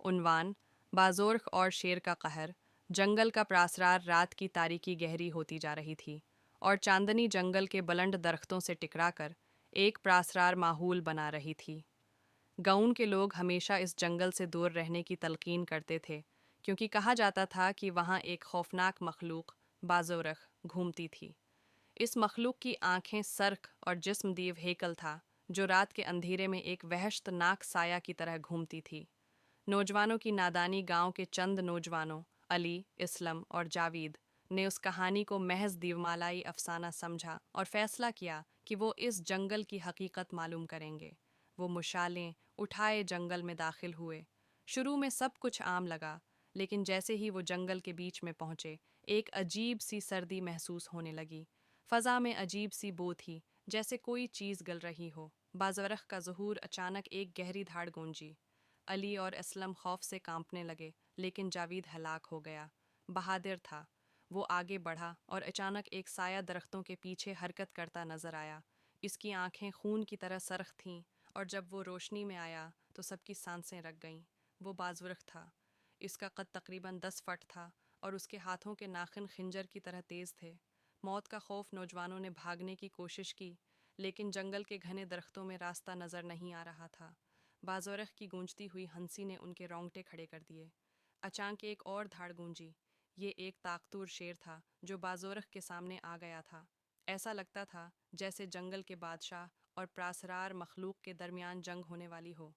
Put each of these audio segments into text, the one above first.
عنوان: बाज़ोर्ख और शेर का कहर। जंगल का प्रासरार रात की तारीकी गहरी होती जा रही थी और चांदनी जंगल के बुलंद दरख्तों से टकराकर एक प्रासरार माहौल बना रही थी। गाँव के लोग हमेशा इस जंगल से दूर रहने की तलकीन करते थे, क्योंकि कहा जाता था कि वहाँ एक खौफनाक मखलूक बाज़ोरख घूमती थी। इस मखलूक की आंखें सर्ख और जिस्म दीव हेकल था, जो रात के अंधेरे में एक वहशतनाक साया की तरह घूमती थी। नौजवानों की नादानी गांव के चंद नौजवानों अली, इस्लम और जावीद ने उस कहानी को महज दीवमालाई अफसाना समझा और फैसला किया कि वो इस जंगल की हकीकत मालूम करेंगे। वो मुशालें उठाए जंगल में दाखिल हुए। शुरू में सब कुछ आम लगा, लेकिन जैसे ही वो जंगल के बीच में पहुंचे, एक अजीब सी सर्दी महसूस होने लगी। फ़ज़ा में अजीब सी बू थी, जैसे कोई चीज़ गल रही हो। बाज़वरख का ज़हूर अचानक एक गहरी धाड़ गूंजी। अली और असलम खौफ से कांपने लगे, लेकिन जावीद हलाक हो गया। बहादिर था। वो आगे बढ़ा और अचानक एक साया दरख्तों के पीछे हरकत करता नजर आया। इसकी आंखें खून की तरह सरख थीं, और जब वो रोशनी में आया तो सबकी सांसें रक गईं। वो बाज़वरख था। इसका कद तकरीबन 10 फट था और उसके हाथों के नाखिन खिंजर की तरह तेज़ थे। मौत का खौफ नौजवानों ने भागने की कोशिश की, लेकिन जंगल के घने दरख्तों में रास्ता नज़र नहीं आ रहा था। बाज़ोरख की गूंजती हुई हंसी ने उनके रोंगटे खड़े कर दिए। अचानक एक और धाड़ गूंजी। ये एक ताकतूर शेर था जो बाज़ोरख के सामने आ गया था। ऐसा लगता था जैसे जंगल के बादशाह और प्रासरार मखलूक के दरमियान जंग होने वाली हो।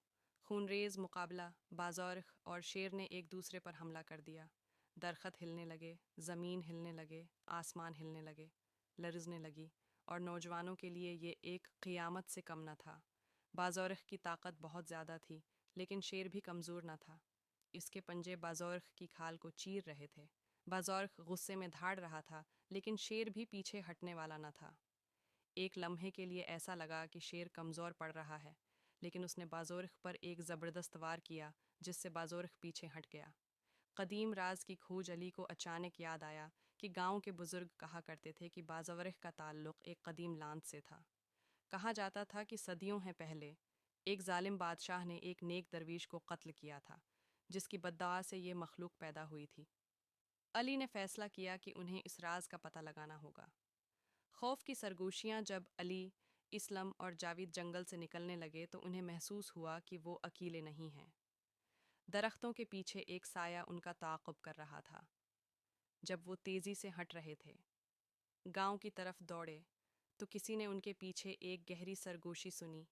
खूनरेज मुकाबला। बाज़ोरख और शेर ने एक दूसरे पर हमला कर दिया। दरख्त हिलने लगे, ज़मीन हिलने लगे, आसमान हिलने लगे, लरजने लगी, और नौजवानों के लिए ये एक क़ियामत से कम न था। बाज़ोरख की ताकत बहुत ज़्यादा थी, लेकिन शेर भी कमज़ोर न था। इसके पंजे बाज़ोरख की खाल को चीर रहे थे। बाज़ोरख गुस्से में धाड़ रहा था, लेकिन शेर भी पीछे हटने वाला न था। एक लम्हे के लिए ऐसा लगा कि शेर कमज़ोर पड़ रहा है, लेकिन उसने बाज़ोरख पर एक ज़बरदस्त वार किया, जिससे बाज़ोरख पीछे हट गया। कदीम राज की खोज अली को अचानक याद आया कि गांव के बुज़ुर्ग कहा करते थे कि बाज़ोरख का ताल्लुक़ एक कदीम लांत से था। कहा जाता था कि सदियों हैं पहले एक जालिम बादशाह ने एक नेक दरवीश को कत्ल किया था, जिसकी बद्दुआ से ये मखलूक पैदा हुई थी। अली ने फैसला किया कि उन्हें इस राज का पता लगाना होगा। खौफ की सरगोशियां जब अली, इस्लम और जावेद जंगल से निकलने लगे तो उन्हें महसूस हुआ कि वो अकेले नहीं हैं। दरख्तों के पीछे एक साया उनका ताक़ुब कर रहा था। जब वो तेज़ी से हट रहे थे, गांव की तरफ दौड़े, तो किसी ने उनके पीछे एक गहरी सरगोशी सुनी।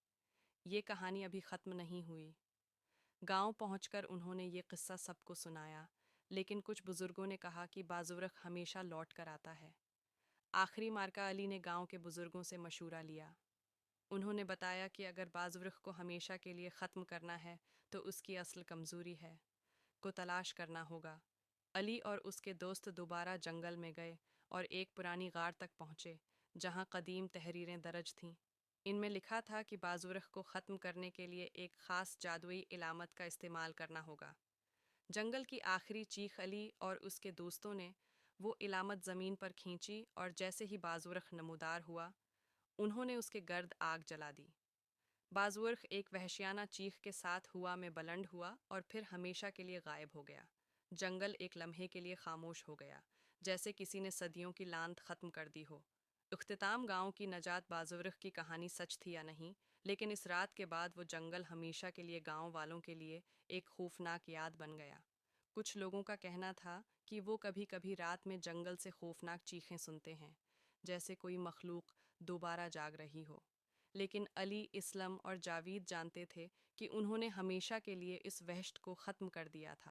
ये कहानी अभी ख़त्म नहीं हुई। गांव पहुंचकर उन्होंने ये किस्सा सबको सुनाया, लेकिन कुछ बुज़ुर्गों ने कहा कि बाज़ुरख हमेशा लौट कर आता है। आखिरी मार्का अली ने गांव के बुज़ुर्गों से मशूरा लिया। उन्होंने बताया कि अगर बाज़ुरख को हमेशा के लिए ख़त्म करना है तो उसकी असल कमज़ोरी है को तलाश करना होगा। अली और उसके दोस्त दोबारा जंगल में गए और एक पुरानी गार तक पहुँचे, जहाँ कदीम तहरीरें दर्ज थीं। इनमें लिखा था कि बाज़ुरख को ख़त्म करने के लिए एक ख़ास जादुई इलामत का इस्तेमाल करना होगा। जंगल की आखिरी चीख अली और उसके दोस्तों ने वो इलामत ज़मीन पर खींची, और जैसे ही बाज़ुरख नमूदार हुआ, उन्होंने उसके गर्द आग जला दी। बाज़ुरख एक वहशियाना चीख के साथ हुआ में बुलंद हुआ और फिर हमेशा के लिए गायब हो गया। जंगल एक लम्हे के लिए खामोश हो गया, जैसे किसी ने सदियों की लांत ख़त्म कर दी हो। इख्तिताम गांव की नजात बाज़ुरख की कहानी सच थी या नहीं, लेकिन इस रात के बाद वो जंगल हमेशा के लिए गांव वालों के लिए एक खौफनाक याद बन गया। कुछ लोगों का कहना था कि वो कभी कभी रात में जंगल से खौफनाक चीखें सुनते हैं, जैसे कोई मखलूक दोबारा जाग रही हो। लेकिन अली, इस्लम और जावीद जानते थे कि उन्होंने हमेशा के लिए इस वहशत को ख़त्म कर दिया था।